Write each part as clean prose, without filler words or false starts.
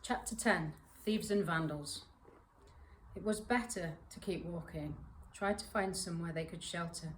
Chapter 10. Thieves and Vandals. It was better to keep walking. Try to find somewhere they could shelter.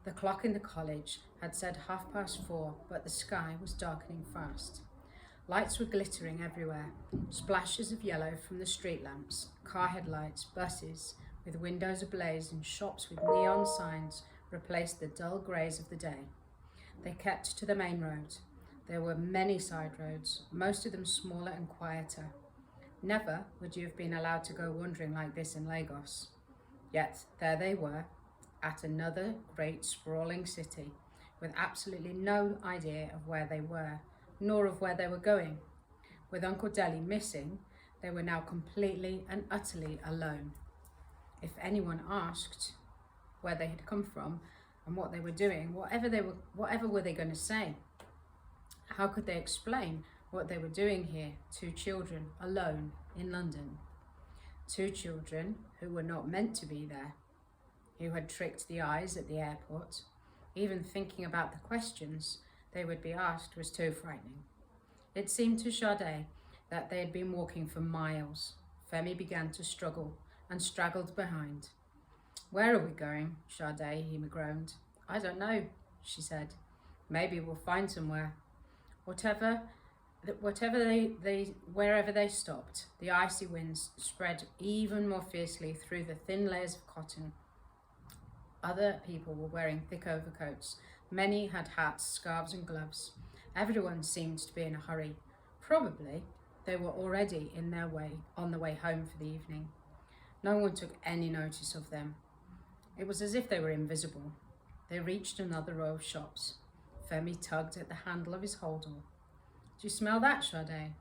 The clock in the college had said 4:30, but the sky was darkening fast. Lights were glittering everywhere, splashes of yellow from the street lamps, car headlights, buses with windows ablaze and shops with neon signs replaced the dull greys of the day. They kept to the main road. There were many side roads, most of them smaller and quieter. Never would you have been allowed to go wandering like this in Lagos. Yet there they were, at another great sprawling city, with absolutely no idea of where they were, nor of where they were going. With Uncle Deli missing, they were now completely and utterly alone. If anyone asked where they had come from and what they were doing, whatever were they going to say? How could they explain what they were doing here? Two children alone in London. Two children who were not meant to be there, who had tricked the eyes at the airport. Even thinking about the questions they would be asked was too frightening. It seemed to Sade that they had been walking for miles. Femi began to struggle and straggled behind. "Where are we going, Sade?" he groaned. "I don't know," she said. "Maybe we'll find somewhere." Wherever they stopped, the icy winds spread even more fiercely through the thin layers of cotton. Other people were wearing thick overcoats. Many had hats, scarves and gloves. Everyone seemed to be in a hurry. Probably they were already on the way home for the evening. No one took any notice of them. It was as if they were invisible. They reached another row of shops. Femi tugged at the handle of his holdall. "Do you smell that, Sade?"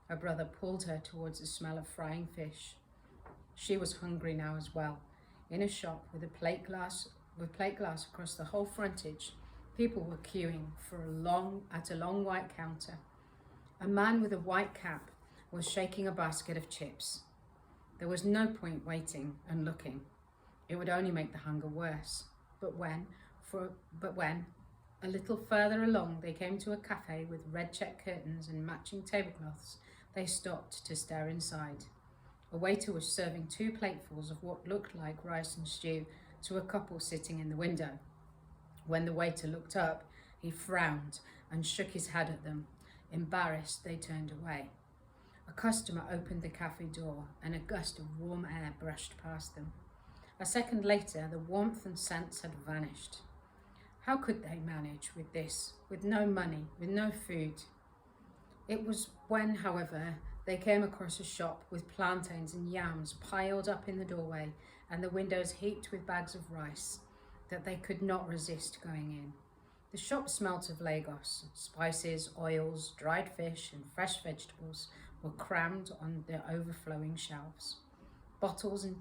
Her brother pulled her towards the smell of frying fish. She was hungry now as well. In a shop with plate glass across the whole frontage, people were queuing at a long white counter. A man with a white cap was shaking a basket of chips. There was no point waiting and looking. It would only make the hunger worse. But when, a little further along, they came to a cafe with red check curtains and matching tablecloths, they stopped to stare inside. A waiter was serving 2 platefuls of what looked like rice and stew to a couple sitting in the window. When the waiter looked up, he frowned and shook his head at them. Embarrassed, they turned away. A customer opened the cafe door and a gust of warm air brushed past them. A second later, the warmth and scents had vanished. How could they manage with this, with no money, with no food? It was when, however, they came across a shop with plantains and yams piled up in the doorway and the windows heaped with bags of rice, that they could not resist going in. The shop smelt of Lagos. Spices, oils, dried fish and fresh vegetables were crammed on the overflowing shelves. Bottles and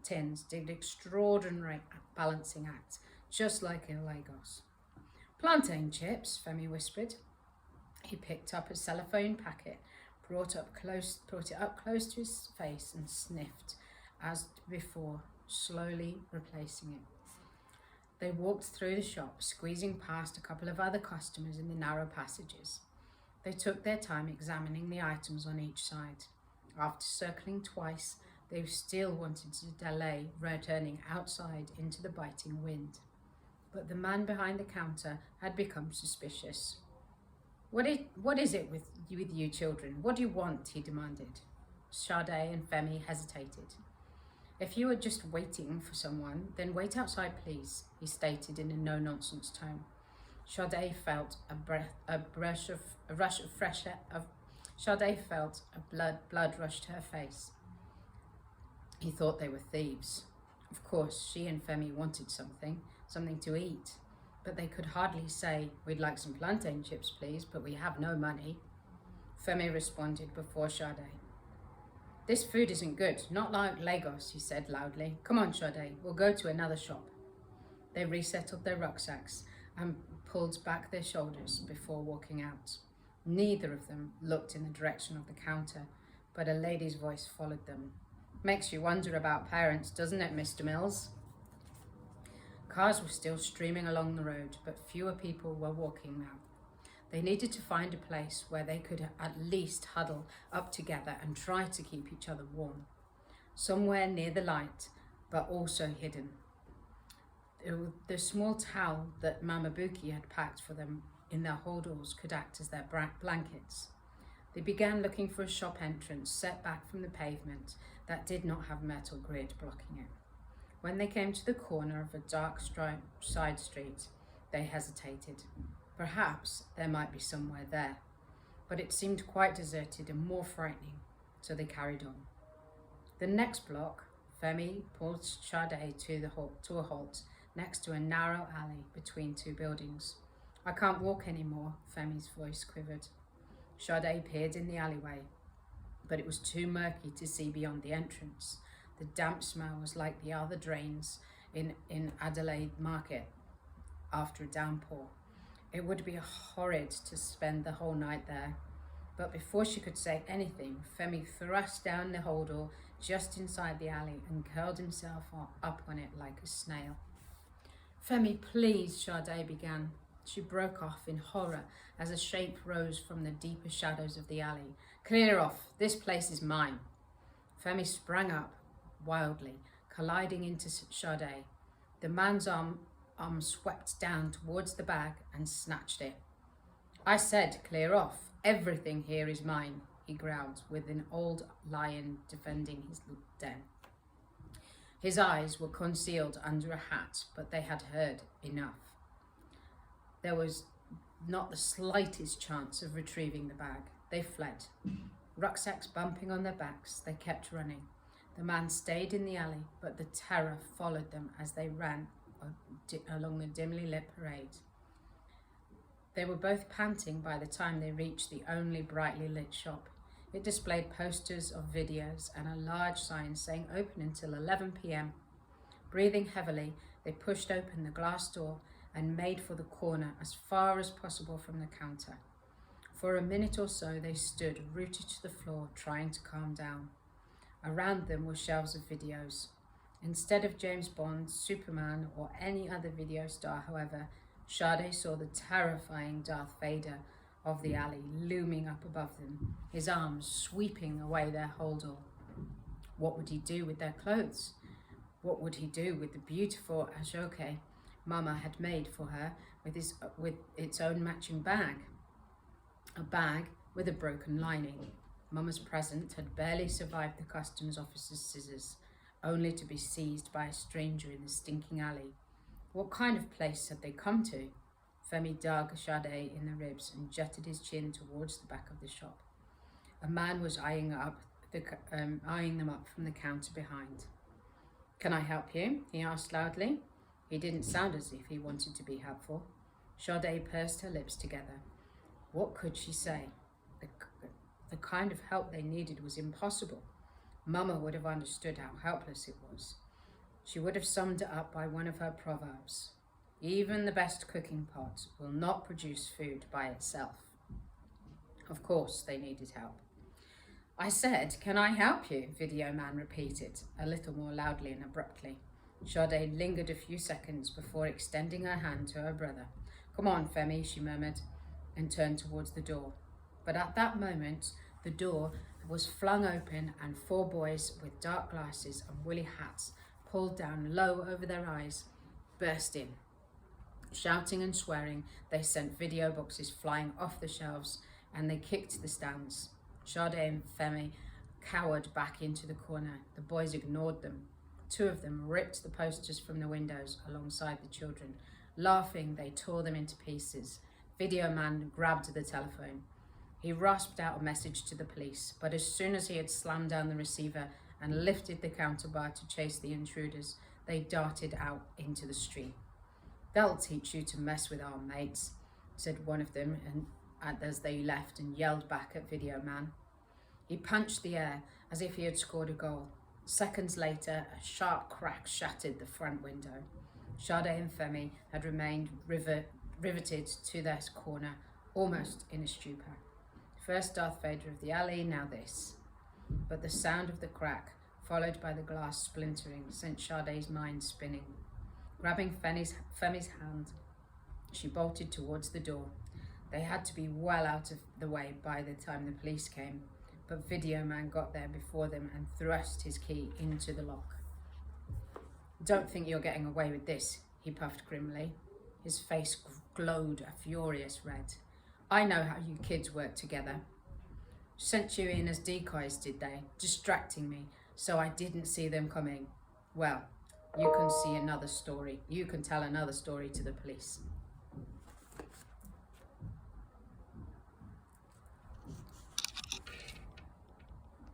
tins did extraordinary balancing act, just like in Lagos. "Plantain chips," Femi whispered. He picked up a cellophane packet, brought it up close to his face and sniffed, as before, slowly replacing it. They walked through the shop, squeezing past a couple of other customers in the narrow passages. They took their time examining the items on each side. After circling twice, they still wanted to delay returning outside into the biting wind. But the man behind the counter had become suspicious. What is it with you children? What do you want?" he demanded. Sade and Femi hesitated. "If you are just waiting for someone, then wait outside, please," he stated in a no-nonsense tone. Sade felt blood rush to her face. He thought they were thieves. Of course, she and Femi wanted something to eat, but they could hardly say, "We'd like some plantain chips, please, but we have no money." Femi responded before Sade. "This food isn't good, not like Lagos," he said loudly. "Come on, Sade, we'll go to another shop." They resettled their rucksacks and pulled back their shoulders before walking out. Neither of them looked in the direction of the counter, but a lady's voice followed them. "Makes you wonder about parents, doesn't it, Mr. Mills?" Cars were still streaming along the road, but fewer people were walking now. They needed to find a place where they could at least huddle up together and try to keep each other warm. Somewhere near the light, but also hidden. The small towel that Mama Buki had packed for them in their holdalls could act as their blankets. They began looking for a shop entrance set back from the pavement that did not have metal grid blocking it. When they came to the corner of a dark side street, they hesitated. Perhaps there might be somewhere there, but it seemed quite deserted and more frightening, so they carried on. The next block, Femi pulled Sade to a halt next to a narrow alley between two buildings. I can't walk anymore, Femi's voice quivered. Sade peered in the alleyway, but it was too murky to see beyond the entrance. The damp smell was like the other drains in Adelaide Market after a downpour. It would be horrid to spend the whole night there. But before she could say anything, Femi thrust down the holdall just inside the alley and curled himself up on it like a snail. Femi, please, Sade began. She broke off in horror as a shape rose from the deeper shadows of the alley. Clear off, this place is mine. Femi sprang up wildly, colliding into Sade. The man's arm swept down towards the bag and snatched it. I said, clear off. Everything here is mine, he growled, with an old lion defending his den. His eyes were concealed under a hat, but they had heard enough. There was not the slightest chance of retrieving the bag. They fled. Rucksacks bumping on their backs, they kept running. The man stayed in the alley, but the terror followed them as they ran along the dimly lit parade. They were both panting by the time they reached the only brightly lit shop. It displayed posters of videos and a large sign saying open until 11 p.m. Breathing heavily, they pushed open the glass door and made for the corner as far as possible from the counter. For a minute or so, they stood rooted to the floor, trying to calm down. Around them were shelves of videos. Instead of James Bond, Superman, or any other video star, however, Sade saw the terrifying Darth Vader of the alley looming up above them, his arms sweeping away their holdall. What would he do with their clothes? What would he do with the beautiful Ashoke Mama had made for her with its own matching bag? A bag with a broken lining. Mama's present had barely survived the customs officer's scissors, only to be seized by a stranger in the stinking alley. What kind of place had they come to? Femi dug Sade in the ribs and jetted his chin towards the back of the shop. A man was eyeing them up from the counter behind. Can I help you? He asked loudly. He didn't sound as if he wanted to be helpful. Sade pursed her lips together. What could she say? The kind of help they needed was impossible. Mama would have understood how helpless it was. She would have summed it up by one of her proverbs. Even the best cooking pot will not produce food by itself. Of course, they needed help. I said, can I help you? Video man repeated, a little more loudly and abruptly. Sade lingered a few seconds before extending her hand to her brother. Come on, Femi, she murmured, and turned towards the door. But at that moment, the door was flung open and 4 boys with dark glasses and woolly hats pulled down low over their eyes burst in. Shouting and swearing, they sent video boxes flying off the shelves and they kicked the stands. Sade and Femi cowered back into the corner. The boys ignored them. 2 of them ripped the posters from the windows alongside the children. Laughing, they tore them into pieces. Video man grabbed the telephone. He rasped out a message to the police, but as soon as he had slammed down the receiver and lifted the counter bar to chase the intruders, they darted out into the street. They'll teach you to mess with our mates, said one of them as they left and yelled back at Video Man. He punched the air as if he had scored a goal. Seconds later, a sharp crack shattered the front window. Sade and Femi had remained riveted to their corner, almost in a stupor. First Darth Vader of the alley, now this. But the sound of the crack, followed by the glass splintering, sent Sade's mind spinning. Grabbing Femi's hand, she bolted towards the door. They had to be well out of the way by the time the police came, but Video Man got there before them and thrust his key into the lock. "Don't think you're getting away with this," he puffed grimly. His face glowed a furious red. "I know how you kids work together. Sent you in as decoys, did they? Distracting me, so I didn't see them coming. Well, you can see another story. You can tell another story to the police."